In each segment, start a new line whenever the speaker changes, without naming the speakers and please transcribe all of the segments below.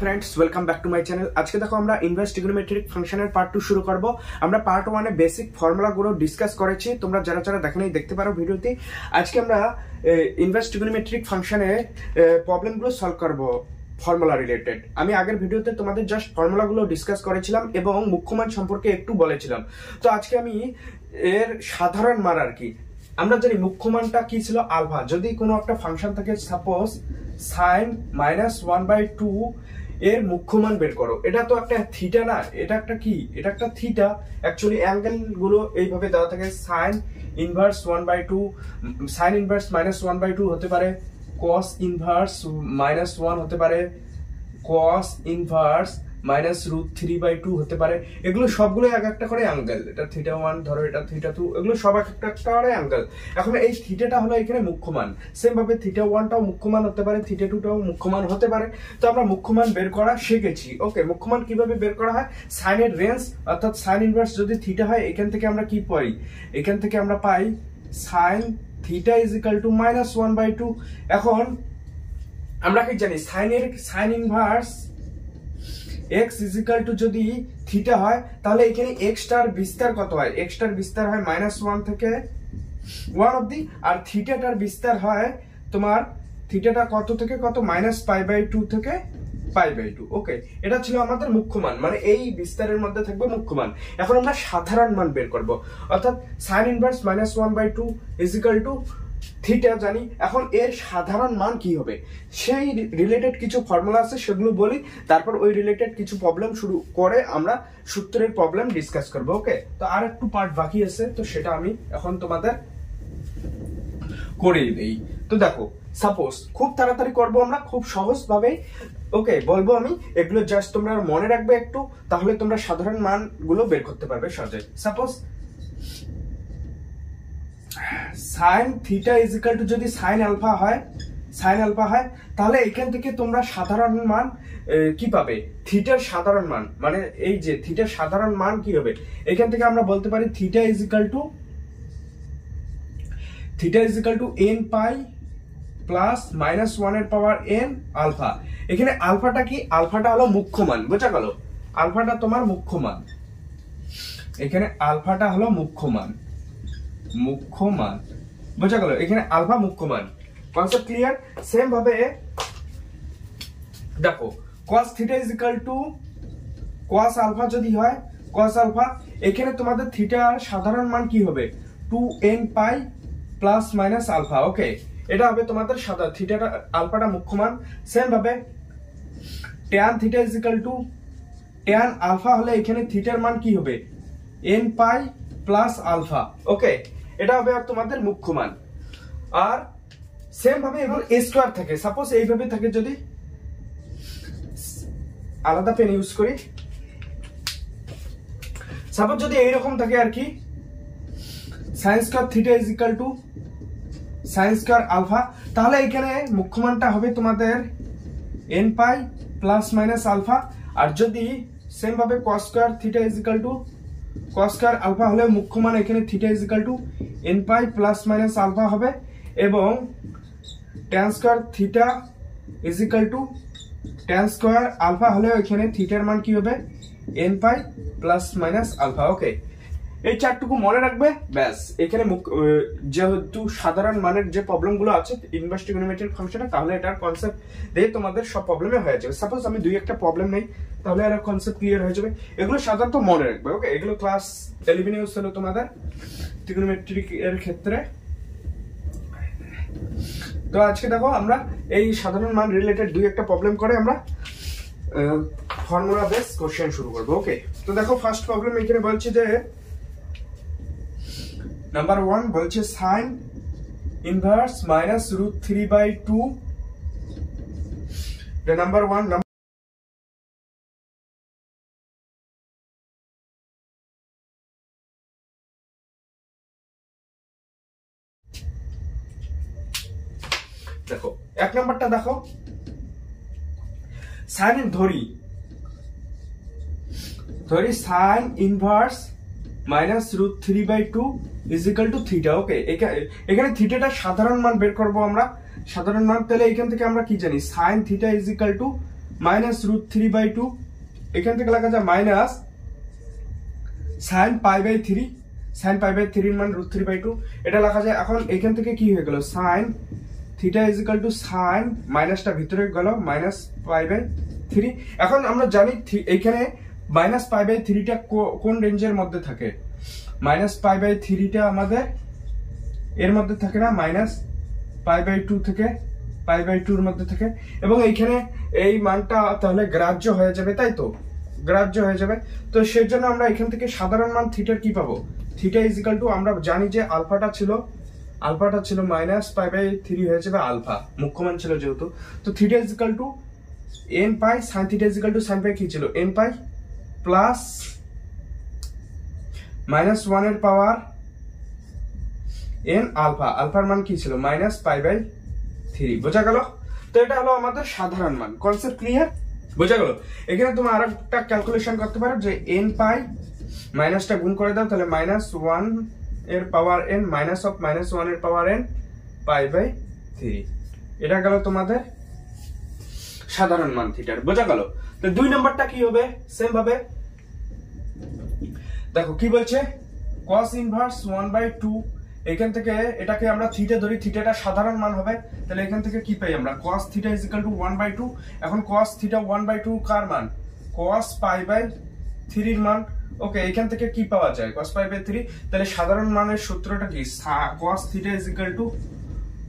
Friends welcome back to my channel. आज के देखो আমরা ইনভার্স ট্রিগোনোমেট্রিক ফাংশনের পার্ট 2 শুরু করব। আমরা পার্ট 1 এ বেসিক ফর্মুলা গুলো ডিসকাস করেছি, তোমরা যারা যারা দেখেননি দেখতে পারো ভিডিওতে। আজকে আমরা ইনভার্স ট্রিগোনোমেট্রিক ফাংশনে প্রবলেম গুলো সলভ করব ফর্মুলা রিলেটেড। আমি আগের ভিডিওতে তোমাদের জাস্ট ফর্মুলা গুলো ডিসকাস করেছিলাম এবং মুখ্যমান সম্পর্কে একটু বলেছিলাম। তো আজকে আমি এর সাধারণ মান আর কি, আমরা জানি মুখ্যমানটা কি ছিল আলফা। যদি কোনো একটা ফাংশন থাকে সাপোজ sin -1/2 এর মুখ্যমান বের করো, এটা তো একটা থিটা না, এটা একটা কি, এটা একটা থিটা। অ্যাকচুয়ালি অ্যাঙ্গেল গুলো এইভাবে দেওয়া থাকে, sin ইনভার্স 1/2, sin ইনভার্স -1/2 হতে পারে, cos ইনভার্স -1 হতে পারে, cos ইনভার্স -√3/2 হতে পারে। এগুলো সবগুলো এক একটা করে অ্যাঙ্গেল। এটা θ1 ধরো, এটা θ2, এগুলো সব এক একটা করে অ্যাঙ্গেল। এখন এই থিটাটা হলো এখানে মুখ্যমান। সেম ভাবে θ1টাও মুখ্যমান হতে পারে, θ2টাও মুখ্যমান হতে পারে। তো আমরা মুখ্যমান বের করা শিখেছি। ওকে, মুখ্যমান কিভাবে বের করা হয়, সাইন এর রেঞ্জ অর্থাৎ সাইন ইনভার্স যদি θ হয়, এখান থেকে আমরা কি পাই, এখান থেকে আমরা পাই sin θ = -1/2। এখন আমরা কি জানি, সাইন ইনভার্স x = যদি থিটা হয়, তাহলে এখানে x টার বিস্তার কত হয়, x টার বিস্তার হয় -1 থেকে 1 অবধি, আর থিটাটার বিস্তার হয় তোমার, থিটাটা কত থেকে কত, -π/2 থেকে π/2। ওকে, এটা ছিল আমাদের মুখ্যমান, মানে এই বিস্তারের মধ্যে থাকবে মুখ্যমান। এখন আমরা সাধারণ মান বের করব, অর্থাৎ sin ইনভার্স -1/2 = থিটা জানি। এখন এর সাধারণ মান কি হবে, সেই রিলেটেড কিছু ফর্মুলা আছে, সেগুলো বলি, তারপর ওই রিলেটেড কিছু প্রবলেম শুরু করে আমরা সূত্রের প্রবলেম ডিসকাস করব। ওকে, তো আর একটু পার্ট বাকি আছে, তো সেটা আমি এখন তোমাদের করে দেই। তো দেখো, সাপোজ খুব তাড়াতাড়ি করব আমরা, খুব সহজ ভাবে। ওকে, বলবো আমি, এগুলো জাস্ট তোমরা মনে রাখবে একটু, তাহলে তোমরা সাধারণ মান গুলো বের করতে পারবে সহজে। সাপোজ sin θ = যদি sin আলফা হয়, তাহলে এখান থেকে তোমরা সাধারণ মান কি পাবে, থিটার সাধারণ মান, মানে এই যে থিটার সাধারণ মান কি হবে, এখান থেকে আমরা বলতে পারি θ = n পাই প্লাস -1 এর পাওয়ার n আলফা। এখানে আলফাটা কি, আলফাটা হলো মুখ্যমান, বোঝা গেল, আলফাটা তোমার মুখ্যমান। এখানে আলফাটা হলো মুখ্যমান বোঝা গেল, এখানে আলফা মুখ্যমান। Concept clear? সেম ভাবে দেখো, cos θ = cos আলফা যদি হয়, cos আলফা, এখানে তোমাদের থিটার সাধারণ মান কি হবে, 2nπ ± আলফা। ওকে, এটা হবে তোমাদের সাধারণ, থিটাটা আলফাটা মুখ্যমান। সেম ভাবে tan θ = tan আলফা হলে এখানে থিটার মান কি হবে, nπ + আলফা। ওকে, এটা হবে তোমাদের মুখ্যমান। আর সেম ভাবে এগুলো স্কয়ার থাকে, সাপোজ এইভাবে থাকে, যদি আলাদা পেন ইউজ করি, সাপোজ যদি এইরকম থাকে আর কি, sin² θ = sin² আলফা, তাহলে এখানে মুখ্যমানটা হবে তোমাদের nπ ± আলফা। আর যদি সেম ভাবে cos² θ = cos² আলফা হলে মুখ্যমান এখানে θ = nπ ± আলফা হবে, এবং tan² θ = tan² আলফা হলে এখানে থিটার মান কি হবে, nπ ± আলফা। ওকে, এই চারটুকু মনে রাখবে, ব্যাস। এখানে যেহেতু সাধারণ মানের যে প্রবলেমগুলো আছে ইনভার্স ট্রিগোনোমেট্রিক ফাংশনে, তাহলে এটার কনসেপ্ট দিয়ে তোমাদের সব প্রবলেমে হয়ে যাবে। সাপোজ আমি দুই একটা প্রবলেম নেই, তাহলে এর কনসেপ্ট ক্লিয়ার হয়ে যাবে। এগুলো সাধারণত মনে রাখবে। ওকে, এগুলো ক্লাস 11 ইউজ হলো তোমাদের ট্রিগোনোমেট্রিক এর ক্ষেত্রে। তো আজকে দেখো, আমরা এই সাধারণ মান রিলেটেড দুই একটা প্রবলেম করে আমরা ফর্মুলা বেস কোশ্চেন শুরু করব। ওকে, তো দেখো, ফার্স্ট প্রবলেম এখানে বলছে যে নাম্বার 1 বলছে sin ইনভার্স -√3/2। নাম্বার 1 দেখো, এক নাম্বারটা দেখো, সাইন ধরি sin ইনভার্স -√3/2 = θ। ওকে, এখানে থিটাটার সাধারণ মান বের করব আমরা, সাধারণ মান। তাহলে এখান থেকে আমরা কি জানি, sin θ = মাইনাস √3/2, এখান থেকে লেখা যায় মাইনাস sin π/3, sin π/3 এর মান √3/2, এটা লেখা যায়। এখন এখান থেকে কি হয়ে গেল, sin theta is equal to sin মাইনাসটা ভিতরে গেল মাইনাস π/3। এখন আমরা জানি এখানে মাইনাস π/3টা কোন রেঞ্জের মধ্যে থাকে, মাইনাস π/3টা আমাদের এর মধ্যে থাকে না, মাইনাস π/2 থেকে π/2 এর মধ্যে থাকে, এবং এইখানে এই মানটা তাহলে গ্রাহ্য হয়ে যাবে, তাই তো, গ্রাহ্য হয়ে যাবে। তো সেই জন্য আমরা এখান থেকে সাধারণ মান থিটার কি পাবো, থিটা ইজ ইকুয়াল টু, আমরা জানি যে আলফাটা ছিল মাইনাস π/3 হয়ে যাবে আলফা, মুখ্য মান ছিল যেহেতু, তো theta is equal to n pi, sin theta is equal to sin পাই কি ছিল n পাই প্লাস -1 এর পাওয়ার n আলফা, আলফার মান কি ছিল মাইনাস π/3, বোঝা গেল। তো এটা হলো আমাদের সাধারণ মান, কনসেপ্ট ক্লিয়ার, বোঝা গেল। এখানে তুমি আরেকটা ক্যালকুলেশন করতে পারো যে n পাই মাইনাসটা গুণ করে দাও, তাহলে -1 এর পাওয়ার n মাইনাস অফ -1 এর পাওয়ার n π/3, এটা গেল তোমাদের সাধারণ মান থিটার, বোঝা গেল। তো 2 নম্বরটা কি হবে, সেম ভাবে দেখো কি বলছে, cos ইনভার্স 1/2, এখান থেকে এটাকে আমরা থিটা ধরি, থিটাটা সাধারণ মান হবে, তাহলে এখান থেকে কি পাই আমরা, cos theta is equal two 1/2। এখন cos থিটা 1/2 কার মান, cos π/3 এর মান, ওকে, এখান থেকে কি পাওয়া যায় cos π/3, তাহলে সাধারণ মানের সূত্রটা কি, cos theta is equal to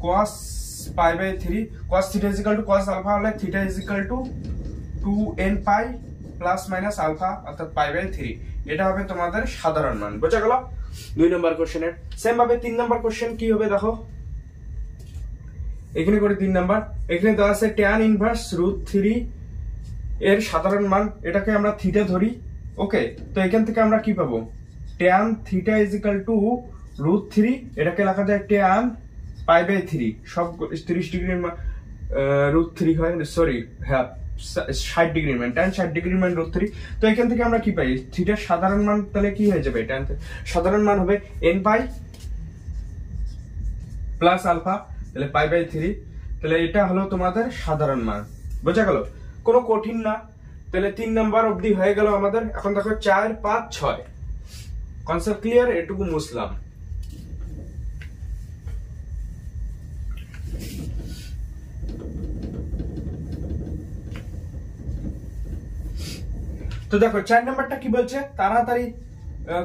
cos π/3, cos theta is equal to cos alpha হলে theta is equal to 2n pi plus minus alpha অর্থাৎ π/3, এটা হবে তোমাদের সাধারণ মান, বোঝা গেল 2 নম্বর কোশ্চেনের। সেম ভাবে 3 নম্বর কোশ্চেন কি হবে দেখো, এখানে করে 3 নম্বর, এখানে দেওয়া আছে tan ইনভার্স √3 এর সাধারণ মান, এটাকে আমরা থিটা ধরি, ওকে। তো এখান থেকে আমরা কি পাবো, tan theta is equal two √3, এটাকে লেখা যায় tan π/3, সব 30 ডিগ্রির মান √3 হয়, সরি হ্যাঁ 60 ডিগ্রির মান, tan 60 ডিগ্রির মান √3। তো এখান থেকে আমরা কি পাই, থিটার সাধারণ মান তাহলে কি হয়ে যাবে, tan সাধারণ মান হবে n পাই প্লাস আলফা, তাহলে π/3, তাহলে এটা হলো তোমাদের সাধারণ মান, বোঝা গেল, কোনো কঠিন না। তাহলে 3 নাম্বার অবধি হয়ে গেল আমাদের। এখন দেখো 4, 5, 6 কনসেপ্ট ক্লিয়ার, এটুকু মুসলাম। তো দেখো 4 নাম্বারটা কি বলছে, তাড়াতাড়ি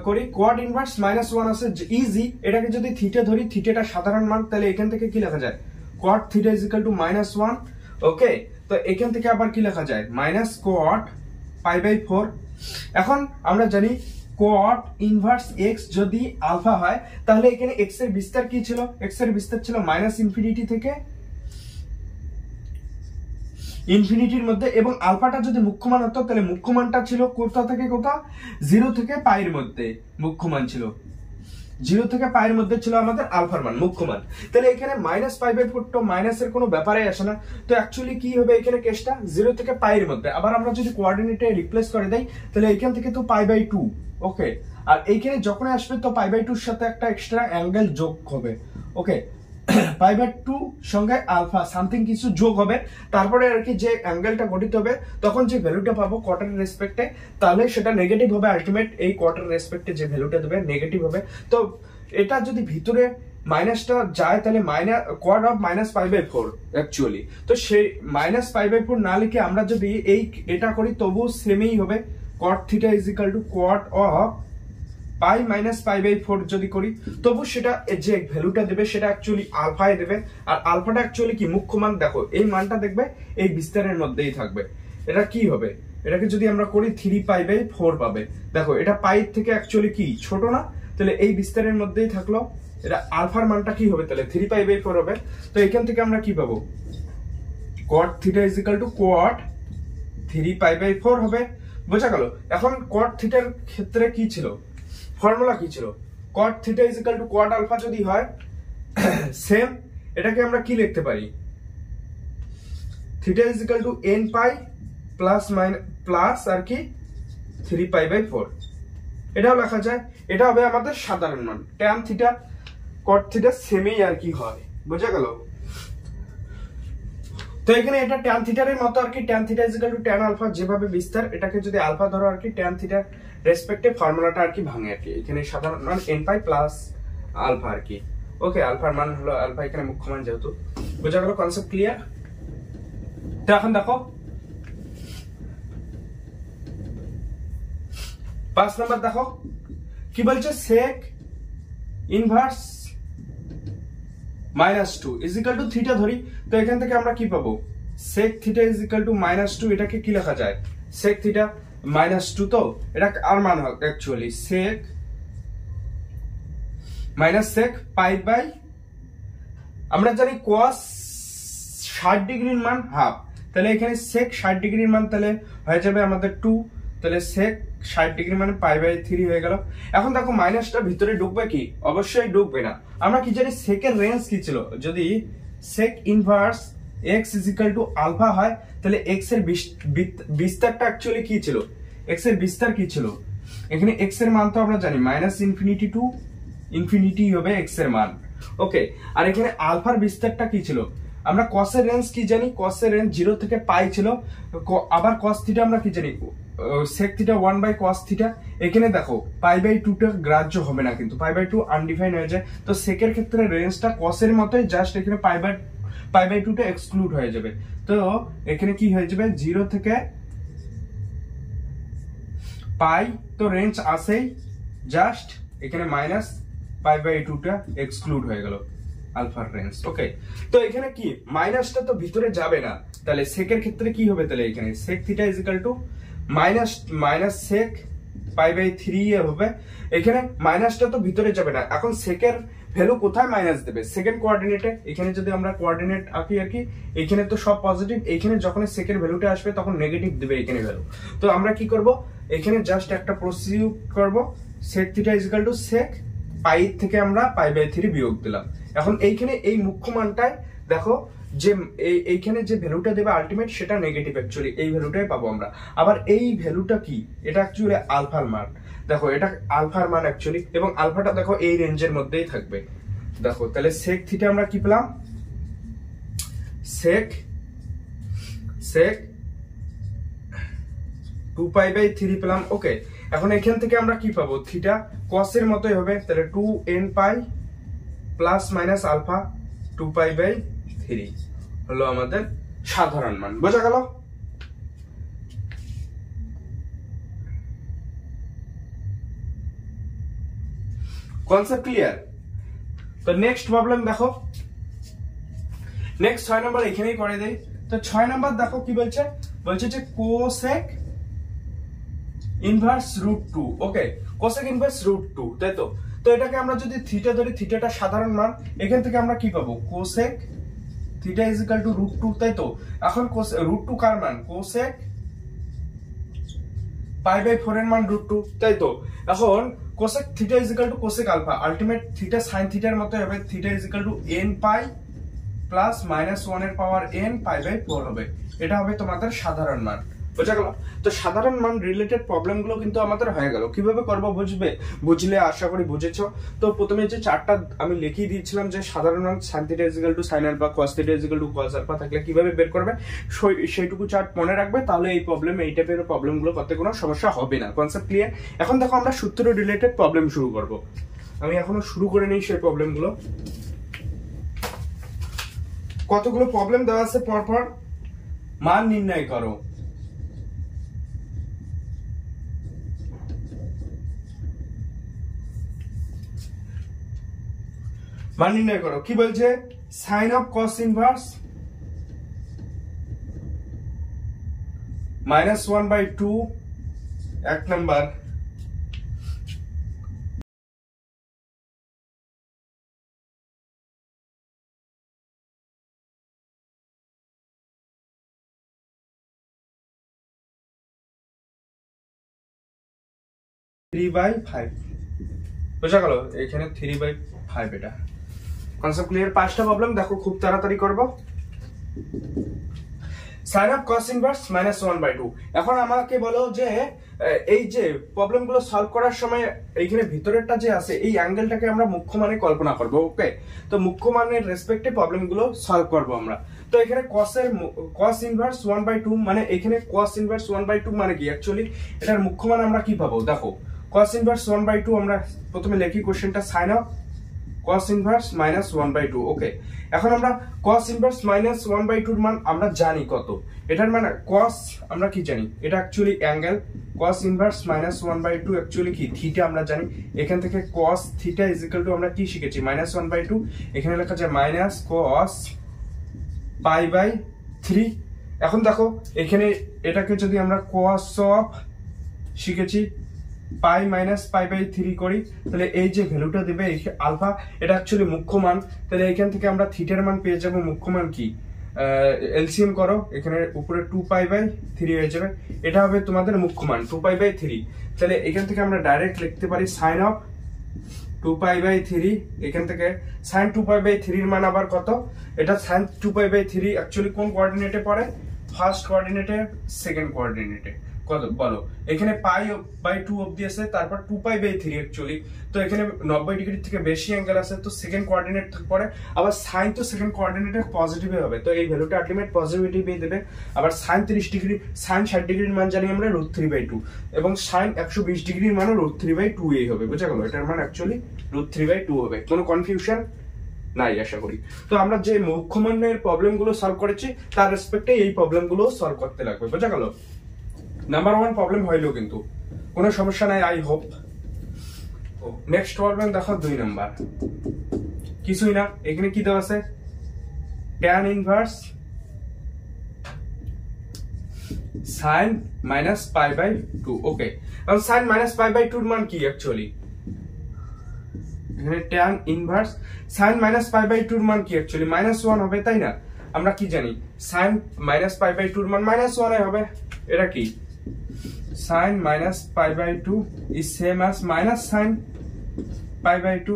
করি। কোয়াড ইনভার্স -1 আছে ইজি, এটাকে যদি থিটা ধরি, থিটাটা সাধারণ মান, তাহলে এখান থেকে কি লেখা যায়, quad theta is equal two -1, ওকে। তো এখান থেকে আবার কি লেখা যায়, মাইনাস কোয়াড π/4। এখন আমরা জানি কোয়াড ইনভার্স x যদি আলফা হয়, তাহলে এখানে x এর বিস্তার কি ছিল, x এর বিস্তার ছিল -ইনফিনিটি থেকে ইনফিনিটির মধ্যে, এবং আলফাটা যদি মুখ্য মান হতো, তাহলে মুখ্য মানটা ছিল কোথা থেকে কোথা, 0 থেকে π এর মধ্যে মুখ্য মান ছিল, 0 থেকে π এর মধ্যে ছিল আমাদের আলফার মান, মুখ্য মান। তাহলে এখানে -π/4 তো মাইনাসের কোনো ব্যাপারই আসে না। তো অ্যাকচুয়ালি কি হবে এখানে কেসটা, 0 থেকে π এর মধ্যে। আবার আমরা যদি কোঅর্ডিনেটে রিপ্লেস করে দেই, তাহলে এখান থেকে তো π/2, ওকে। আর এইখানে যখন আসবে তো π/2 এর সাথে একটা এক্সট্রা অ্যাঙ্গেল যোগ হবে, ওকে। π/2 সঙ্গে আলফা সামথিং কিছু যোগ হবে, তারপরে আর কি যে অ্যাঙ্গেলটা গঠিত হবে, তখন যে ভ্যালুটা পাবো কোয়ার্টারের রেসপেক্টে, তাহলে সেটা নেগেটিভ হবে, আলটিমেট এই কোয়ার্টারের রেসপেক্টে যে ভ্যালুটা দেবে নেগেটিভ হবে। তো এটা যদি ভিতরে মাইনাসটা যায়, তাহলে কোয়াড অফ -π/4 অ্যাকচুয়ালি। তো সেই -π/4 না লিখে আমরা যদি এটা করি, তবু সেমই হবে, cot theta is equal to quad of π -π/4 যদি করি, তবু সেটা যে ভ্যালুটা দেবে সেটা অ্যাকচুয়ালি আলফায় দেবে। আর আলফাটা অ্যাকচুয়ালি কি, মুখ্য মান, দেখো এই মানটা দেখবে এই বিস্তারের মধ্যেই থাকবে। এটা কি হবে, এটাকে যদি আমরা করি 3π/4 পাবে। দেখো এটা পাইয়ের থেকে অ্যাকচুয়ালি কি ছোট না, তাহলে এই বিস্তারের মধ্যেই থাকলো, এটা আলফার মানটা কি হবে, তাহলে 3π/4 হবে। তো এখান থেকে আমরা কি পাবো, cot theta is equal to quad 3π/4 হবে, বোঝা গেল। এখন cot থিটার ক্ষেত্রে কি ছিল, ফর্মুলা কি ছিল, cot theta is equal to quad alpha যদি হয়, সেম এটাকে আমরা কি লিখতে পারি, theta is equal to n pi plus আর কি 3π/4, এটাও লেখা যায়। এটা হবে আমাদের সাধারণ মান। tan থিটা cot থিটা সেমই আর কি হয়, বোঝা গেল। তো এখানে এটা ট্যান থিটার এর মতো আর কি, tan theta is equal to tan alpha, যেভাবে বিস্তার এটাকে যদি আলফা ধরো আর কি, ট্যান থিটার রেসপেক্টে ফর্মুলাটা আর কি ভাঙে আর কি। এখানে সাধারণ মান n পাই প্লাস আলফা আর কি। ওকে, আলফার মান হলো আলফা, এখানে মুখ্য মান যেহেতু। বোঝা গেল, কনসেপ্ট ক্লিয়ার? তো এখন দেখো 5 নাম্বার দেখো কি বলছে, sec inverse -2 is equal two theta ধরি। তো এখান থেকে আমরা কি পাবো, sec theta is equal two -2, এটাকে কি লেখা যায়, sec থিটা -2, তো এটা আর মান হয় actually sec sec pi by, আমরা জানি cos 60 ডিগ্রির মান হাফ, তাহলে এখানে sec 60 ডিগ্রির মান তাহলে হয়ে যাবে আমাদের 2, তাহলে sec 60 ডিগ্রি মানে পাই বাই 3 হয়ে গেল। এখন দেখো মাইনাসটা ভিতরে ঢুকবে কি, অবশ্যই ঢুকবে না। আমরা কি জানি সেকের রেঞ্জ কি ছিল, যদি sec inverse x is equal to alpha হয়, তাহলে x এর বিস্তারটা অ্যাকচুয়ালি কি ছিল, x এর বিস্তার কি ছিল, এখানে x এর মান তো আমরা জানি -ইনফিনিটি টু ইনফিনিটি হবে x এর মান। ওকে, আর এখানে আলফার বিস্তারটা কি ছিল, আমরা cos এর রেঞ্জ কি জানি, cos এর রেঞ্জ 0 থেকে পাই ছিল, আবার cos থিটা আমরা কি জানি sec theta 1 by cos theta. এখানে দেখো পাই বাই 2 টা গ্রাহ্য হবে না, কিন্তু পাই বাই 2 আনডিফাইন হয়ে যায়। তো sec এর ক্ষেত্রে রেঞ্জটা cos এর মতোই, জাস্ট এখানে পাই বাই 2 টা এক্সক্লুড হয়ে যাবে। তো এখানে কি হয়ে যাবে, 0 থেকে পাই, তো রেঞ্জ আসেই, জাস্ট এখানে মাইনাস পাই বাই 2 টা এক্সক্লুড হয়ে গেল আলফার রেঞ্জ। ওকে, তো এখানে কি মাইনাসটা তো ভিতরে যাবে না, তাহলে সেকের ক্ষেত্রে কি হবে, তাহলে এখানে sec theta is equal to minus sec pi by 3 হবে। এখানে মাইনাসটা তো ভিতরে যাবে না, এখন সেকের ভ্যালু কোথায় মাইনাস দেবে, সেকেন্ড কোঅর্ডিনেটে। এখানে যদি আমরা কোঅর্ডিনেট আঁকি আর কি, এখানে তো সব পজিটিভ, এখানে যখন সেকেন্ড ভ্যালুটা আসবে তখন নেগেটিভ দেবে এখানে ভ্যালু। তো আমরা কি করব, এখানে জাস্ট একটা প্রসিডিউর করব, sec theta is equal two sec পাই থেকে আমরা পাই বাই 3 বিয়োগ দিলাম। এখন এইখানে এই মুখ্য মানটায় দেখো যে এইখানে যে ভ্যালুটা দেবে আলটিমেট, সেটা নেগেটিভ, অ্যাকচুয়ালি এই ভ্যালুটাই পাবো আমরা। আবার এই ভ্যালুটা কি, এটা অ্যাকচুয়ালি আলফার মান, দেখো এটা আলফার মান অ্যাকচুয়ালি, এবং আলফাটা দেখো এই রেঞ্জের মধ্যেই থাকবে। দেখো তাহলে sec থিটা আমরা কি পেলাম, sec 2 পাই বাই 3 পেলাম। ওকে, এখন এখান থেকে আমরা কি পাবো, থিটা cos এর মতোই হবে, তাহলে 2n pi plus minus alpha 2 pi by 3 হলো আমাদের সাধারণ মান। বোঝা গেল? Concept clear? তো নেক্সট প্রবলেম দেখো, নেক্সট 6 নাম্বার এখানেই করে দেই। তো 6 নাম্বার দেখো কি বলছে, বলছে যে কোসেক ইনভার্স √2। ওকে, কোসেক ইনভার্স √2, তাই তো। তো এটাকে আমরা যদি থিটা ধরি, থিটাটা সাধারণ মান, এখান থেকে আমরা কি পাবো, cosec theta is equal two √2, তাই তো। এখন √2 কার মান, কোসেক পাই বাই 4 এর মান √2, তাই তো। এখন cosec theta is equal to cosec alpha, ultimate theta sine থিটার মতো হবে, theta is equal to n pi plus -1 এর পাওয়ার n পাই বাই 4 হবে। এটা হবে তোমাদের সাধারণ মান। বোঝা গেল? তো সাধারণ মান রিলেটেড প্রবলেম গুলো কিন্তু আমাদের হয়ে গেল। কিভাবে করবো বুঝলে আশা করি বুঝেছো। তো প্রথমে যে চারটা আমি লিখিয়ে দিয়েছিলাম, যে সাধারণ মান sin theta is equal to sin alpha, cos theta is equal to cos alpha থাকলে কিভাবে বের করবে, সেইটুকু চার্ট মনে রাখবে, তাহলে এই টাইপের প্রবলেম গুলো করতে কোনো সমস্যা হবে না। Concept clear? এখন দেখো আমরা সূত্র রিলেটেড প্রবলেম শুরু করব। আমি এখনো শুরু করে নেই সেই প্রবলেম গুলো। কতগুলো প্রবলেম দেওয়া আছে, পরপর মান নির্ণয় করো। মান নির্ণয় করো। কি বলছে, সাইন অফ কস ইনভার্স -1/2 এক নাম্বার, (3/5) বোঝা গেল? এখানে 3/5 এটা। Concept clear? পাঁচটা প্রবলেম দেখো, খুব তাড়াতাড়ি করব। Sine of cos inverse -1/2। এখন আমাকে বলো যে এই যে প্রবলেম গুলো সলভ করার সময় এইখানে ভিতরেরটা যে আছে, এই অ্যাঙ্গেলটাকে আমরা মুখ্য মানে কল্পনা করব। ওকে, তো মুখ্য মানের রেসপেক্টে প্রবলেম গুলো সলভ করব আমরা। তো এখানে cos ইনভার্স 1/2 মানে এখানে cos ইনভার্স 1/2 মানে কি অ্যাকচুয়ালি এটার মুখ্য মান আমরা কি পাবো দেখো cos ইনভার্স 1/2 আমরা প্রথমে লিখি কোশ্চেনটা sin অফ cos ইনভার্স -1/2 ওকে এখন আমরা cos ইনভার্স -1/2 এর মান আমরা জানি কত এটার মানে cos আমরা কি জানি এটা actually angle cos inverse -1/2 actually কি থিটা আমরা জানি এখান থেকে cos থিটা আমরা কি শিখেছি -1/2 এখানে লেখা যায় -cos π/3 এখন দেখো এখানে এটাকে যদি আমরা cos অফ শিখেছি পাই মাইনাস π/3 করি তাহলে এই যে ভ্যালুটা দেবে আলফা এটা অ্যাকচুয়ালি মুখ্য মান তাহলে এখান থেকে আমরা থিটার মান পেয়ে যাব মুখ্য মান কি এলসিএম করো এখানে উপরে 2π/3 হয়ে যাবে এটা হবে তোমাদের মুখ্য মান 2π/3 তাহলে এখান থেকে আমরা ডাইরেক্ট লিখতে পারি sin অফ 2π/3 এখান থেকে sin 2π/3 এর মান আবার কত এটা sin 2π/3 অ্যাকচুয়ালি কোন কোঅর্ডিনেটে পড়ে ফার্স্ট কোঅর্ডিনেটে সেকেন্ড কোঅর্ডিনেটে কত বলো এখানে π/2 অবধি আছে তারপর 2π/3 অ্যাকচুয়ালি তো এখানে 90 ডিগ্রি থেকে বেশি অ্যাঙ্গেল আছে তো সেকেন্ড কোঅর্ডিনেট পড়ে আবার sin তো সেকেন্ড কোঅর্ডিনেটে পজিটিভে হবে তো এই ভ্যালুটা আলটিমেট পজিটিভই দেবে আবার sin 30 ডিগ্রি sin 60 ডিগ্রির মান জানি আমরা √3/2 এবং sin 120 ডিগ্রির মানও √3/2 এই হবে বুঝা গেল এটার মান অ্যাকচুয়ালি √3/2 হবে কোনো কনফিউশন নাই আশা করি তো আমরা যে মুখ্য মানের প্রবলেমগুলো সলভ করেছি তার রেসপেক্টে এই প্রবলেমগুলো সলভ করতে লাগবে বুঝা গেল নাম্বার 1 প্রবলেম হইলো কিন্তু কোনো সমস্যা নাই আই হোপ নেক্সট প্রবলেম দেখো 2 নাম্বার কিছুই না এখানে কি দেওয়া আছে tan ইনভার্স sin -π/2 ওকে এখন sin -π/2 এর মান কি অ্যাকচুয়ালি এখানে tan ইনভার্স sin -π/2 এর মান কি অ্যাকচুয়ালি -1 হবে তাই না আমরা কি জানি sin -π/2 এর মান -1 হবে এটা কি sin -π/2 is same as sin π/2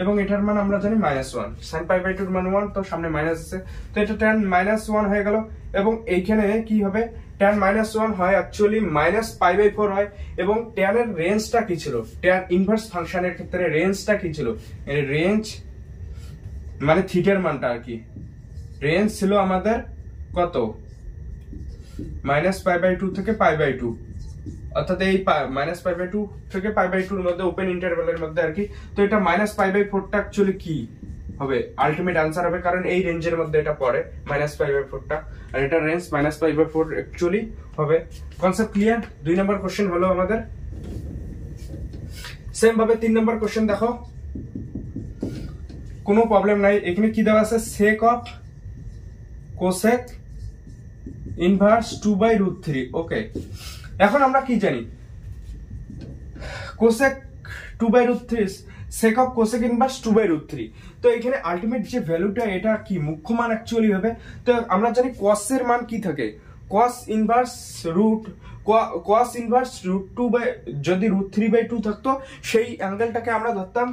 এবং এটার মান আমরা জানি -1 sin π/2 এর মান 1 তো সামনে মাইনাস আছে তো এটা tan -1 হয়ে গেল এবং এইখানে কি হবে tan -1 হয় অ্যাকচুয়ালি -π/4 হয় এবং tan এর রেঞ্জটা কি ছিল tan ইনভার্স ফাংশনের ক্ষেত্রে রেঞ্জটা কি ছিল এর রেঞ্জ মানে থিটার মানটা আর কি রেঞ্জ ছিল আমাদের কত -π/2 থেকে π/2 অর্থাৎ এই -π/2 থেকে π/2 এর মধ্যে ওপেন ইন্টারভ্যালের মধ্যে আর কি তো এটা -π/4 টা অ্যাকচুয়ালি কি হবে আলটিমেট आंसर হবে কারণ এই রেঞ্জের মধ্যে এটা পড়ে -π/4 টা আর এটা রেঞ্জ -π/4 অ্যাকচুয়ালি হবে কনসেপ্ট ক্লিয়ার 2 নাম্বার কোশ্চেন হলো আমাদের সেম ভাবে 3 নাম্বার কোশ্চেন দেখো কোনো প্রবলেম নাই এখানে কি দেওয়া আছে sec অফ cosec ইনভার্স 2/√3 ওকে এখন আমরা কি জানি cosec 2/√3 sec of cosec inverse 2/√3 তো এখানে আলটিমেট যে ভ্যালুটা এটা কি মুখ্য মান অ্যাকচুয়ালি হবে তো আমরা জানি cos এর মান কি থাকে cos ইনভার্স √2 যদি √3/2 থাকতো সেই অ্যাঙ্গেলটাকে আমরা ধরতাম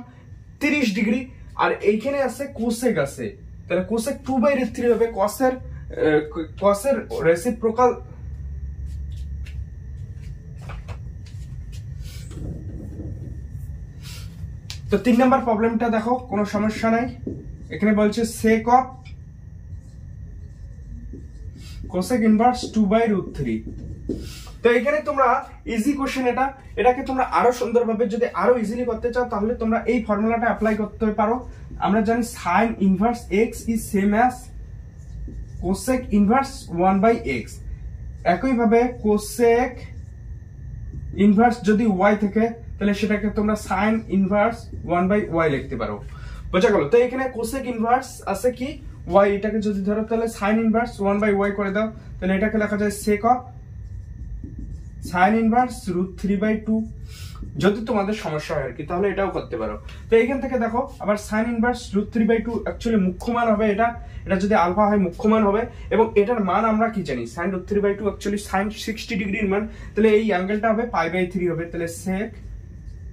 30 ডিগ্রি আর এইখানে আছে cosec আছে তাহলে cosec 2/√3 হবে cos এর রেসিপ্রোকাল তো 3 নাম্বার প্রবলেমটা দেখো কোনো সমস্যা নাই এখানে বলছে sec অফ cosec ইনভার্স 2/√3 তো এখানে তোমরা ইজি কোশ্চেন এটাকে তোমরা আরো সুন্দরভাবে যদি আরো ইজিলি করতে চাও তাহলে তোমরা এই ফর্মুলাটা অ্যাপ্লাই করতে পারো আমরা জানি sin inverse x is same as cosec inverse 1/x একই ভাবে cosec ইনভার্স যদি y থেকে তাহলে সেটাকে তোমরা sin ইনভার্স 1/y লিখতে পারো বুঝা গেল তো এখানে cosec ইনভার্স আছে কি y এটাকে যদি ধরো তাহলে sin ইনভার্স 1/y করে দাও তাহলে এটাকে লেখা যায় sec অফ sin ইনভার্স √3/2 যদি তোমাদের সমস্যা হয় আর কি তাহলে এটাও করতে পারো তো এইখান থেকে দেখো আবার sin ইনভার্স √3/2 অ্যাকচুয়ালি মুখ্য মান হবে এটা যদি আলফা হয় মুখ্য মান হবে এবং এটার মান আমরা কি জানি sin √3/2 অ্যাকচুয়ালি sin 60 ডিগ্রির মান তাহলে এই অ্যাঙ্গেলটা হবে π/3 হবে তাহলে sec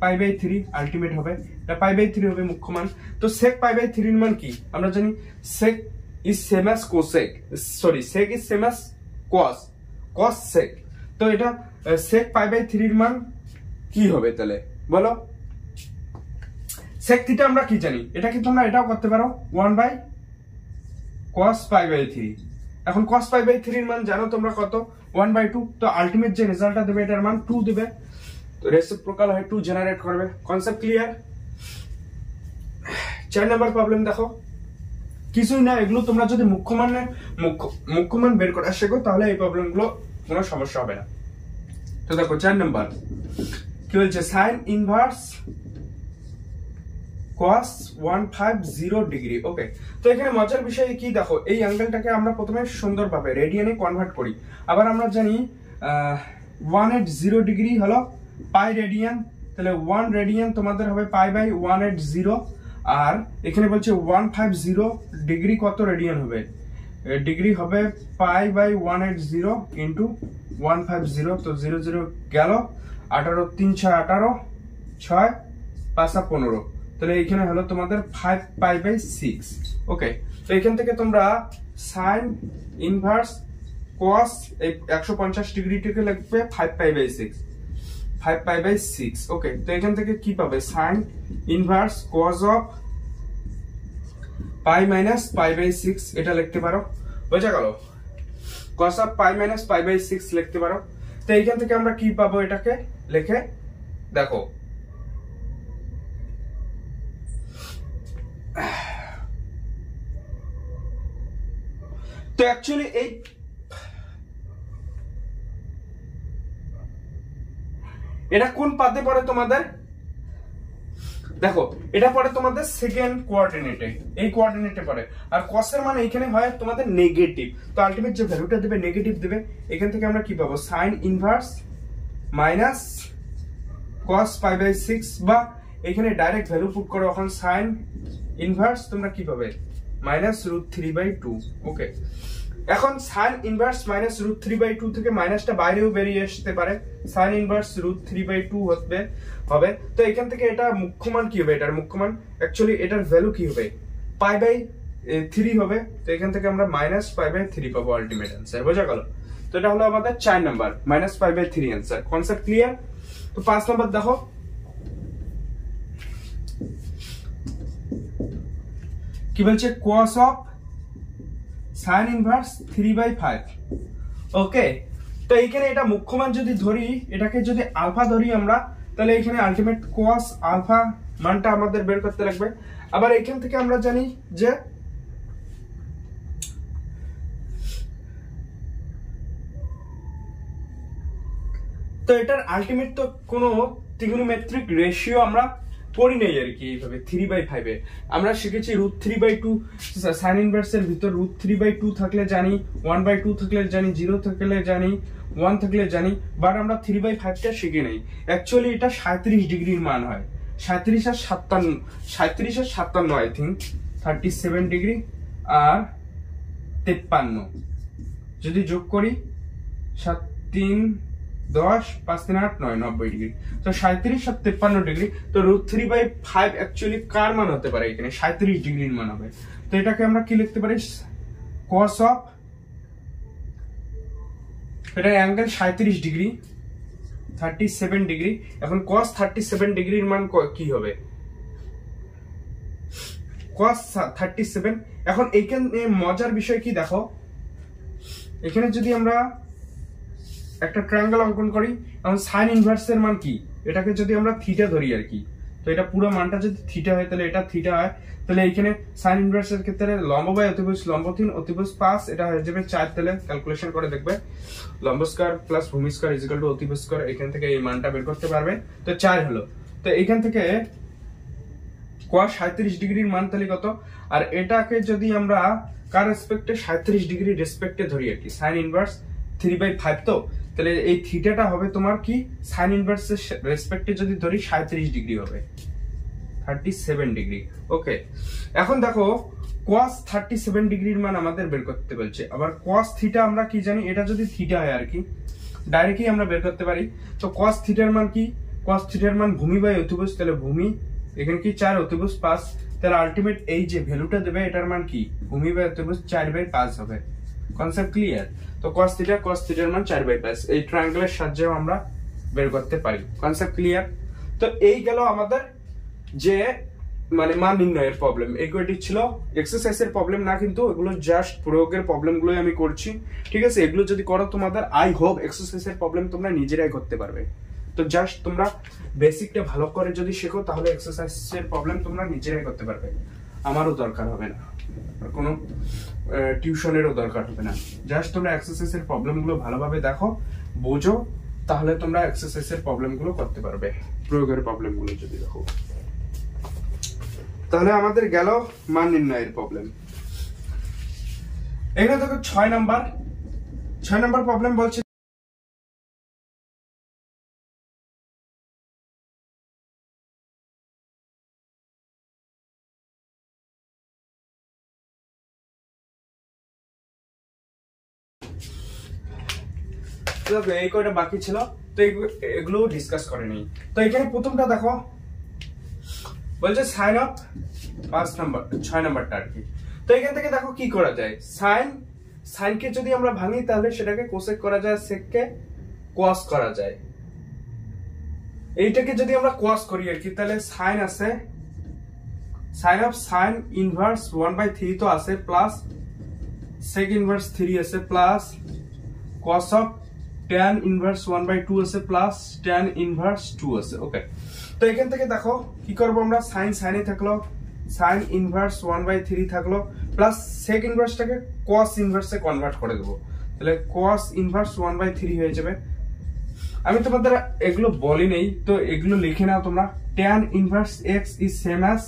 π/3 আলটিমেট হবে এটা π/3 হবে মুখ্য মান তো sec π/3 এর মান কি আমরা জানি sec is same as cosec sec is same as cos sec তো এটা sec π/3 এর মান কি হবে তাহলে বলো sec থিটা আমরা কি জানি এটা কি তোমরা এটাও করতে পারো 1/cos cos π/3। এখন cos π/3 এর মান জানো তোমরা কত, 1/2। তো আলটিমেট যে রেজাল্টটা দেবে এটার মান 2 দেবে, তো রেসিপ্রোকাল হয় 2 জেনারেট করবে। Concept clear? 4 নাম্বার প্রবলেম দেখো, কিছুই না, এগুলো তোমরা যদি মুখ্য মান বের করা শেখো তাহলে এই প্রবলেমগুলো কোনো সমস্যা হবে না। তো দেখো 4 নাম্বার কি বলছে, সাইন ইনভার্স cos 150 ডিগ্রি। ওকে, তো এখানে মজার বিষয় কি দেখো, এই অ্যাঙ্গেলটাকে আমরা প্রথমে সুন্দরভাবে রেডিয়ানে কনভার্ট করি। আবার আমরা জানি 180 ডিগ্রি হলো পাই রেডিয়ান, তাহলে 1 রেডিয়ান তোমাদের হবে π/180। আর এখানে বলছে 150 ডিগ্রি কত রেডিয়ান হবে, ডিগ্রি হবে π/180 ইন্টু 150। তো 0 0 গেল, 18 3 6 18, 6 5 15, তাহলে এখানে হলো তোমাদের 5π/6। ওকে, তো এখান থেকে তোমরা সাইন ইনভার্স cos এই 150 ডিগ্রিটাকে লিখবে 5π/6, 5π/6। ওকে, তো এখান থেকে কি পাবে, সাইন ইনভার্স cos অফ π - π/6 এটা লিখতে পারো, বোঝা গেল? cos অফ π - π/6 লিখতে পারো। তো এইখান থেকে আমরা কি পাবো, এটাকে লিখে দেখো, তো অ্যাকচুয়ালি এই এটা কোন পাতে পড়ে তোমাদের, দেখো এটা পড়ে তোমাদের সেকেন্ড কোঅর্ডিনেটে, এই কোঅর্ডিনেটে পড়ে। আর cos এর মান এইখানে হয় তোমাদের নেগেটিভ, তো আলটিমেট যে ভ্যালুটা দেবে নেগেটিভ দেবে। এখান থেকে আমরা কি পাবো, সাইন ইনভার্স মাইনাস cos π/6, বা এখানে ডাইরেক্ট ভ্যালু পুট করো, এখন সাইন ইনভার্স তোমরা কি পাবে, -√3/2। ওকে, এখন সাইন ইনভার্স -√3/2 থেকে মাইনাসটা বাইরেও বেরিয়ে আসতে পারে, সাইন ইনভার্স √3/2 হবে। তো এখান থেকে এটা মুখ্য মান কি হবে, এটার মুখ্য মান অ্যাকচুয়ালি এটার ভ্যালু কি হবে, π/3 হবে। তো এখান থেকে আমরা -π/3 পাবো আলটিমেট অ্যান্সার, বোঝা গেল? তো এটা হলো আমাদের 4 নাম্বার -π/3 অ্যান্সার। Concept clear? তো 5 নাম্বার দেখো, কি বলছে, cos অফ সাইন ইনভার্স 3/5। ওকে, তো এইখানে এটা মুখ্য মান যদি ধরি, এটাকে যদি আলফা ধরি আমরা, তাহলে এখানে আলটিমেট cos আলফা মানটা আমাদের বের করতে লাগবে। আবার এখান থেকে আমরা জানি যে তো এটার আলটিমেট তো কোনো ত্রিগোনোমেট্রিক রেশিও আমরা পড়ি নেই আর কি, এইভাবে 3/5 এ আমরা শিখেছি √3/2 সাইন ইনভার্সের ভিতর √3/2 থাকলে জানি, 1/2 থাকলে জানি, 0 থাকলে জানি, 1 থাকলে জানি, বাট আমরা 3/5টা শিখে নেই। অ্যাকচুয়ালি এটা 37 ডিগ্রির মান হয়, 37 আর 57 আই থিঙ্ক, 37 ডিগ্রি আর 53 যদি যোগ করি, 7 3 10 5 3 8 9 90 ডিগ্রি, তো 37 আর 53 ডিগ্রি। তো √3/5 অ্যাকচুয়ালি কার মান হতে পারে, এখানে 37 ডিগ্রির মান হবে। তো এটাকে আমরা কি লিখতে পারি, cos অফ, এটা অ্যাঙ্গেল 37 ডিগ্রি, 37 ডিগ্রি। এখন cos 37 ডিগ্রির মান কি হবে, cos 37। এখন এইখানে মজার বিষয় কি দেখো, এখানে যদি আমরা একটা ট্রায়াঙ্গেল অঙ্কন করি, এখন সাইন ইনভার্সের মান কি, এটাকে যদি আমরা থিটা ধরি আর কি, তো এটা পুরো মানটা যদি থিটা হয় তাহলে এটা থিটা হয়। তাহলে এখানে সাইন ইনভার্সের ক্ষেত্রে লম্ব বাই অতিভুজ, লম্ব 3 অতিভুজ 5, এটা হয়ে যাবে 4। তাহলে ক্যালকুলেশন করে দেখবে, লম্ব স্কয়ার প্লাস ভূমি স্কয়ার ইকুয়াল টু অতিভুজ স্কয়ার, এখান থেকে এই মানটা বের করতে পারবে। তো 4 হলো। তো এখান থেকে cos 37 ডিগ্রির মান তাহলে কত, আর এটাকে যদি আমরা কার রেসপেক্টে, 37 ডিগ্রি রেসপেক্টে ধরি আর কি, সাইন ইনভার্স 3/5, তো তাহলে এই থিটাটা হবে তোমার কি, সাইন ইনভার্সের রেসপেক্টে যদি ধরি 37 ডিগ্রি হবে, 37 ডিগ্রি। ওকে, এখন দেখো cos 37 ডিগ্রির মান আমাদের বের করতে বলছে। আবার cos থিটা আমরা কি জানি, এটা যদি থিটা হয় আর কি, ডাইরেক্টলি আমরা বের করতে পারি। তো cos থিটার মান কি, cos থিটার মান ভূমি বাই অতিভুজ, তাহলে ভূমি এখানে কি 4 অতিভুজ 5, তাহলে আলটিমেট এই যে ভ্যালুটা দেবে এটার মান কি, ভূমি বাই অতিভুজ 4/5 হবে। Concept clear? তো cos থিটার মান 4/5, এই ট্রায়াঙ্গেলের সাহায্যে আমরা বের করতে পারি। Concept clear? তো এই গেল আমাদের যে মানে মান নির্ণয়ের প্রবলেম। এই কয়টি ছিল এক্সারসাইজের প্রবলেম না, কিন্তু এগুলো জাস্ট প্রয়োগের প্রবলেমগুলোই আমি করছি, ঠিক আছে? এগুলো যদি করো তোমাদের আই হোপ এক্সারসাইজের প্রবলেম তোমরা নিজেরাই করতে পারবে। তো জাস্ট তোমরা বেসিকটা ভালো করে যদি শেখো তাহলে এক্সারসাইজের প্রবলেম তোমরা নিজেরাই করতে পারবে, আমারও দরকার হবে না, কোনো টিউশনেরও দরকার হবে না। জাস্ট তোমরা এক্সারসাইজের প্রবলেমগুলো ভালোভাবে দেখো, বোঝো, তাহলে তোমরা এক্সারসাইজের প্রবলেমগুলো করতে পারবে। প্রয়োগের প্রবলেমগুলো যদি দেখো, তাহলে আমাদের গেল মান নির্ণয়ের প্রবলেম। এখানে দেখো 6 নাম্বার প্রবলেম বলছে এই কয়টা বাকি ছিল, তো এগুলো ডিসকাস করে নেই। তো এখানে প্রথমটা দেখো বলছে সাইন অফ 6 নাম্বারটা আর কি। তো এখান থেকে দেখো কি করা যায়, সাইনকে যদি আমরা ভাঙি তাহলে সেটাকে কোসেক করা যায়, সেককে কোয়াস করা যায়। এইটাকে যদি আমরা কোয়াস করি আর কি, তাহলে সাইন আছে, সাইন অফ সাইন ইনভার্স 1/3 তো আছে, প্লাস সেক ইনভার্স 3 আছে, plus cos of tan inverse 1/2 আছে, প্লাস tan ইনভার্স 2 আছে। ওকে, তো এখান থেকে দেখো কি করব আমরা, সাইনে থাকলো, সাইন ইনভার্স 1/3 থাকলো, প্লাস সেক ইনভার্সটাকে cos ইনভার্সে কনভার্ট করে দেবো, তাহলে cos ইনভার্স 1/3 হয়ে যাবে। আমি তোমাদের এগুলো বলি নেই, তো এগুলো লিখে নাও তোমরা। tan inverse x is same as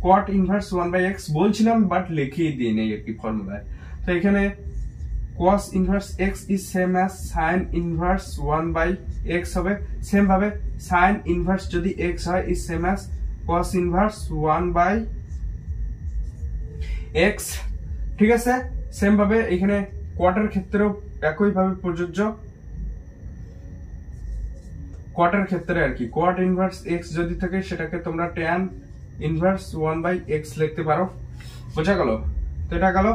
cot inverse 1/x বলছিলাম, বাট লিখিয়ে দিয়ে নেই আর কি ফর্মুলায়। তো এখানে cos inverse x is same as sin inverse 1/x হবে। সেম ভাবে sin ইনভার্স যদি x হয় is same as cos inverse 1/x, ঠিক আছে? সেম ভাবে এখানে কোয়ার্টার ক্ষেত্রেও একই ভাবে প্রযোজ্য, কোয়ার্টার ক্ষেত্রে আর কি cot ইনভার্স x যদি থাকে সেটাকে তোমরা tan ইনভার্স 1/x লিখতে পারো। বোঝা গেল? তো এটা গেল।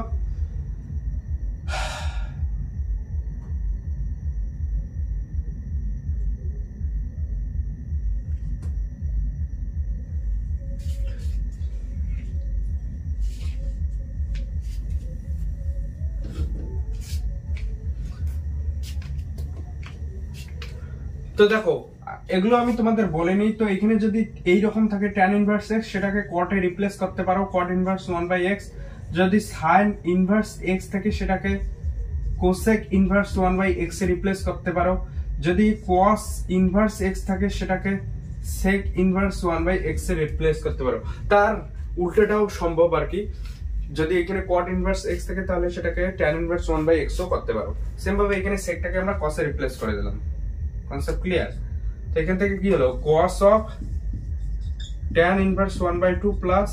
তো দেখো এগুলো আমি তোমাদের বলিনি, তো এখানে যদি এই রকম থাকে tan ইনভার্স x, সেটাকে cot এ রিপ্লেস করতে পারো, cot ইনভার্স 1/x। যদি sin ইনভার্স x থাকে সেটাকে cosec ইনভার্স 1/x এ রিপ্লেস করতে পারো। যদি cos ইনভার্স x থাকে সেটাকে sec ইনভার্স 1/x এ রিপ্লেস করতে পারো। তার উল্টোটাও সম্ভব আর কি, যদি এখানে cot ইনভার্স x থাকে তাহলে সেটাকে tan ইনভার্স 1/x ও করতে পারো। সেম ভাবে এখানে secটাকে আমরা cos এ রিপ্লেস করে দিলাম। Concept clear? তো এখান থেকে কি হলো, cos of tan inverse 1/2 plus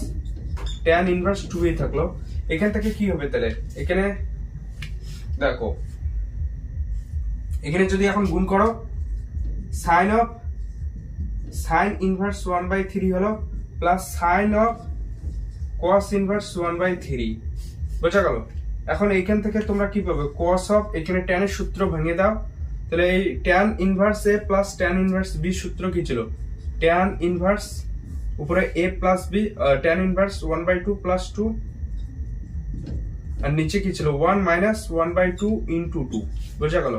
tan inverse 2 এ থাকলো। এখান থেকে কি হবে তাহলে, এখানে দেখো এখানে যদি এখন গুণ করো, sin অফ sin ইনভার্স 1/3 হলো, plus sin of cos inverse 1/3। বোঝা গেল? এখন এইখান থেকে তোমরা কি পাবে, cos অফ এখানে tan এর সূত্র ভেঙে দাও, তাহলে এই tan inverse a plus tan inverse b সূত্র কি ছিল, tan ইনভার্স উপরে a plus b, tan inverse 1/2 plus 2, আর নিচে কি ছিল 1 মাইনাস 1/2 ইনটু 2। বোঝা গেল?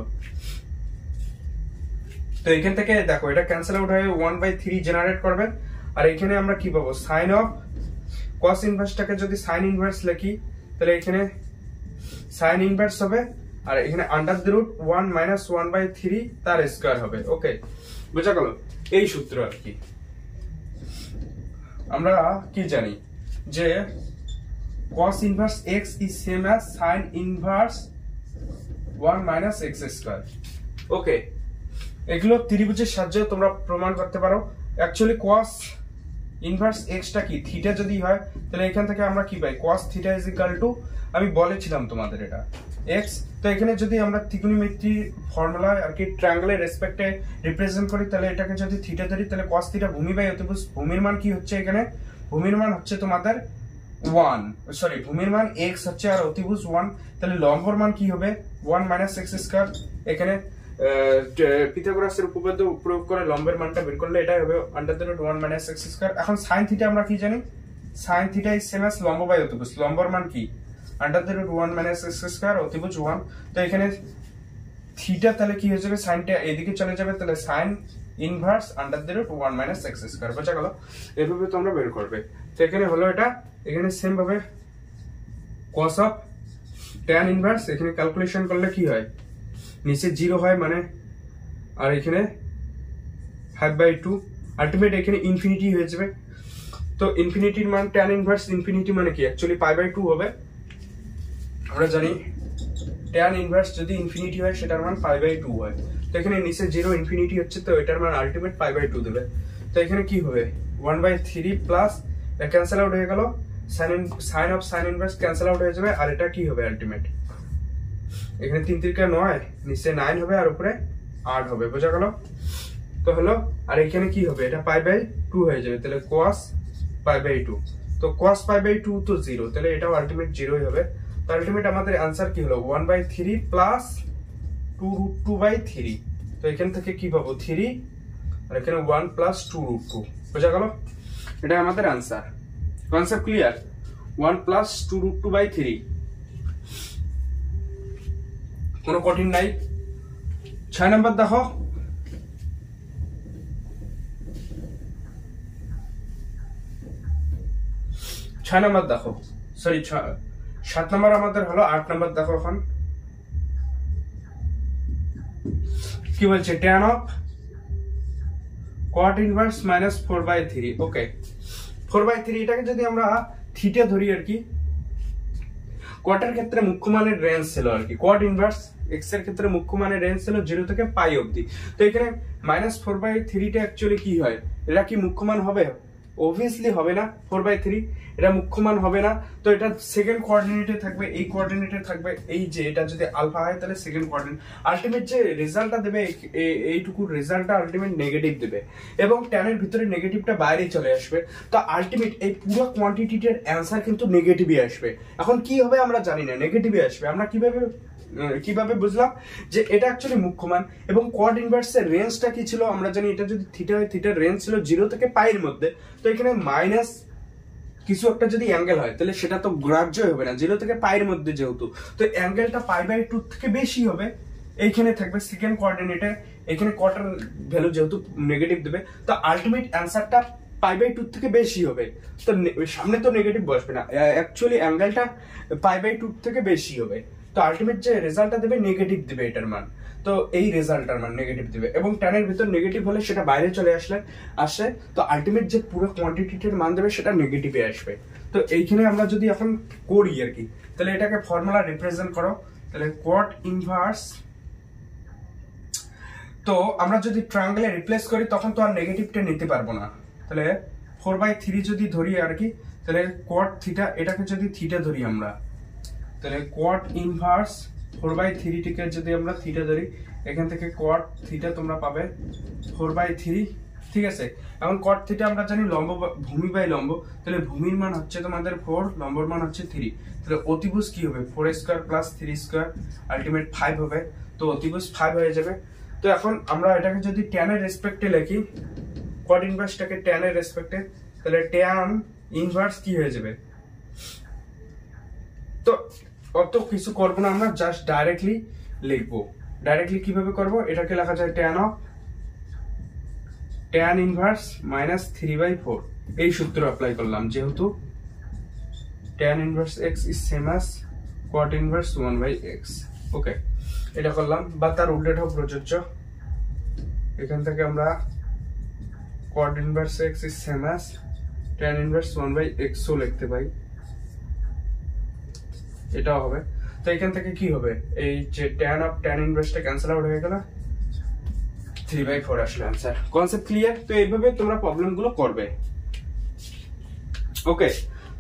তো এখান থেকে দেখো এটা ক্যান্সেল আউট হয়ে 1/3 জেনারেট করবে, আর এখানে আমরা কি পাবো, সাইন অফ cos ইনভার্সটাকে যদি সাইন ইনভার্স লিখি তাহলে এখানে সাইন ইনভার্স হবে, আর এখানে আন্ডার দ্য রুট 1 মাইনাস 1/3 তার স্কয়ার হবে। ওকে, বোঝা গেল? এই সূত্র আর কি। আমরা কি জানি যে cos inverse x is same as sin inverse 1 minus x square. Okay, এগুলো ত্রিভুজের সাহায্যে তোমরা প্রমাণ করতে পারো। অ্যাকচুয়ালি cos ইনভার্স x টা কি, থিটা যদি হয় তাহলে এখান থেকে আমরা কি পাই, cos theta is equal two, আমি বলেছিলাম তোমাদের এটা x। তো এখানে যদি আমরা ত্রিকোণমিতির ফর্মুলা আর কি ট্রায়াঙ্গেলের রেসপেক্টে রিপ্রেজেন্ট করি, তাহলে এটাকে যদি থিটা ধরি তাহলে cos থিটা ভূমি বাই অতিভুজ, ভূমির মান কি হচ্ছে, এখানে ভূমির মান হচ্ছে তোমাদের 1, সরি ভূমির মান x হচ্ছে আর অতিভুজ 1, তাহলে লম্বর মান কি হবে 1 মাইনাস x স্কয়ার। এখানে পিথাগোরাসের উপপাদ্য প্রয়োগ করে লম্বের মানটা বের করলে এটাই হবে under the root 1 minus x square. এখন sin থিটা আমরা কি জানি, sin theta is same as লম্ব বাই অতিভুজ। লম্বর মান কি √1 - x², অতিভুজ 1। তো এখানে থিটা তাহলে কি হয়ে যাবে, সাইনটা এদিকে চলে যাবে, তাহলে sin ইনভার্স √1 - x²। বোঝা গেল? এভাবে তোমরা বের করবে। তো এখানে হলো এটা, এখানে সেম ভাবে cos অফ tan ইনভার্স, এখানে ক্যালকুলেশন করলে কি হয়, নিচে 0 হয় মানে, আর এখানে 5/2, আলটিমেট এখানে ইনফিনিটি হয়ে যাবে। তো ইনফিনিটির মান tan ইনভার্স ইনফিনিটি মানে কি, অ্যাকচুয়ালি π/2 হবে। আমরা জানি tan ইনভার্স যদি ইনফিনিটি হয় সেটার মান π/2 হয়। তো এখানে নিচে 0 ইনফিনিটি হচ্ছে, তো এটার মান আলটিমেট π/2 দেবে। তো এখানে কি হবে 1/3 প্লাস ক্যান্সেল আউট হয়ে গেল, sin of sin inverse cancel out হয়ে যাবে, আর এটা কি হবে আলটিমেট, এখানে 3 × 9, নিচে 9 হবে আর উপরে 8 হবে। বোঝা গেল? তো হলো, আর এখানে কি হবে, এটা π/2 হয়ে যাবে, তাহলে cos π/2। তো cos π/2 তো 0, তাহলে এটাও আলটিমেট 0ই হবে। তো আলটিমেট আমাদের आंसर কি হলো 1/3 প্লাস 2√2/3। তো এখান থেকে কি পাবো 3, আর এখানে 1 প্লাস 2√2। বোঝা গেল? এটা আমাদের आंसर। Concept clear? 1 প্লাস 2√2/3, কোনো কঠিন নাই। 6 নাম্বার দেখো, 6 নাম্বার দেখো, সরি 7 নাম্বার আমাদের হলো। 8 নাম্বার দেখো, এখন কি বলছে, tan অফ cot ইনভার্স -4/3। ওকে, 4/3 এটাকে যদি আমরা থিটা ধরি আর কি, কটের ক্ষেত্রে মুখ্য মানের রেঞ্জ ছিল আর কি, cot ইনভার্স x এর ক্ষেত্রে মুখ্য মানের রেঞ্জ ছিল 0 থেকে π অবধি। তো এখানে -4/3 টা অ্যাকচুয়ালি কি হয়, এটা কি মুখ্য মান হবে? অবভিয়াসলি হবে না, 4/3 এটা মুখ্য মান হবে না। তো এটা সেকেন্ড কোঅর্ডিনেটে থাকবে, এই কোঅর্ডিনেটে থাকবে, এই যে এটা যদি আলফা হয় তাহলে সেকেন্ড কোঅর্ডিনেট। আলটিমেট যে রেজাল্টটা দেবে, এইটুকু রেজাল্টটা আলটিমেট নেগেটিভ দেবে, এবং tan এর ভিতরে নেগেটিভটা বাইরে চলে আসবে। তো আলটিমেট এই পুরো কোয়ান্টিটিটার অ্যানসার কিন্তু নেগেটিভই আসবে। এখন কি হবে আমরা জানি না, নেগেটিভই আসবে। আমরা কিভাবে বুঝলাম যে এটা অ্যাকচুয়ালি মুখ্য মান, এবং cot ইনভার্সের রেঞ্জটা কি ছিল আমরা জানি, এটা যদি থিটা হয়, থিটার রেঞ্জ ছিল 0 থেকে π এর মধ্যে। তো এখানে মাইনাস কিছু একটা যদি অ্যাঙ্গেল হয় তাহলে সেটা তো গ্রাহ্য হবে না, 0 থেকে π এর মধ্যে যেহেতু, তো অ্যাঙ্গেলটা π/2 থেকে বেশি হবে। এইখানে থাকবে সেকেন্ড কোঅর্ডিনেটে, এখানে cot এর ভ্যালু যেহেতু নেগেটিভ দেবে, তো আলটিমেট অ্যানসারটা π/2 থেকে বেশি হবে। তো সামনে তো নেগেটিভ বসবে না, অ্যাকচুয়ালি অ্যাঙ্গেলটা π/2 থেকে বেশি হবে। তো আলটিমেট যে রেজাল্টটা দেবে নেগেটিভ দেবে এটার মান, তো এই রেজাল্টটার মান নেগেটিভ দিবে, এবং tan এর ভিতর নেগেটিভ হলে সেটা বাইরে চলে আসে। তো আলটিমেট যে পুরো কোয়ান্টিটির মান দেবে সেটা নেগেটিভে আসবে। তো এইখানে আমরা যদি এখন করি আর কি, তাহলে এটাকে ফর্মুলা রিপ্রেজেন্ট করো, তাহলে cot ইনভার্স, তো আমরা যদি ট্রায়াঙ্গেলে রিপ্লেস করি তখন তো আর নেগেটিভটা নিতে পারবো না। তাহলে 4/3 যদি ধরি আর কি, তাহলে cot থিটা, এটাকে যদি থিটা ধরি আমরা, তাহলে cot ইনভার্স 4/3 টিকে যদি আমরা থিটা ধরি, এখান থেকে cot থিটা তোমরা পাবে 4/3। ঠিক আছে, এখন cot থিটা আমরা জানি লম্ব ভূমি বাই লম্ব, তাহলে ভূমির মান হচ্ছে তোমাদের 4, লম্বর মান হচ্ছে 3। তাহলে অতিভুজ কি হবে 4² প্লাস 3² আলটিমেট 5 হবে। তো অতিভুজ 5 হয়ে যাবে। তো এখন আমরা এটাকে যদি tan এর রেসপেক্টে লিখি, cot ইনভার্সটাকে tan এর রেসপেক্টে, তাহলে tan ইনভার্স কি হয়ে যাবে, তো অত কিছু করবো না, আমরা জাস্ট ডাইরেক্টলি লিখবো। ডাইরেক্টলি কিভাবে করব, এটাকে লেখা যায় tan ইনভার্স -3/4। এই সূত্র অ্যাপ্লাই করলাম, যেহেতু tan inverse x is same as cot inverse 1/x। ওকে, এটা করলাম, বা তার উল্টোটাও প্রযোজ্য। এখান থেকে আমরা cot inverse x is same as tan inverse 1/x ও লিখতে পাই, এটাও হবে। তো এখান থেকে কি হবে, এই যে tan ইনভার্সটা ক্যান্সেল আউট হয়ে গেল, 3/4 আসলে आंसर। Concept clear? তো এইভাবে তোমরা প্রবলেমগুলো করবে। ওকে,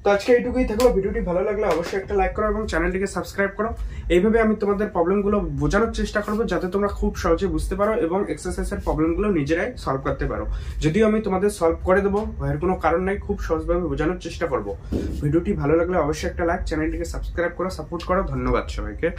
তো আজকে এইটুকুই থাকলো। ভিডিওটি ভালো লাগলে অবশ্যই একটা লাইক করো এবং চ্যানেলটিকে সাবস্ক্রাইব করো। এইভাবে আমি তোমাদের প্রবলেমগুলো বোঝানোর চেষ্টা করব, যাতে তোমরা খুব সহজে বুঝতে পারো এবং এক্সারসাইজের প্রবলেমগুলো নিজেরাই সলভ করতে পারো। যদিও আমি তোমাদের সলভ করে দেবো, ভয়ের কোনো কারণ নাই, খুব সহজভাবে বোঝানোর চেষ্টা করব। ভিডিওটি ভালো লাগলে অবশ্যই একটা লাইক, চ্যানেলটিকে সাবস্ক্রাইব করো, সাপোর্ট করো। ধন্যবাদ সবাইকে।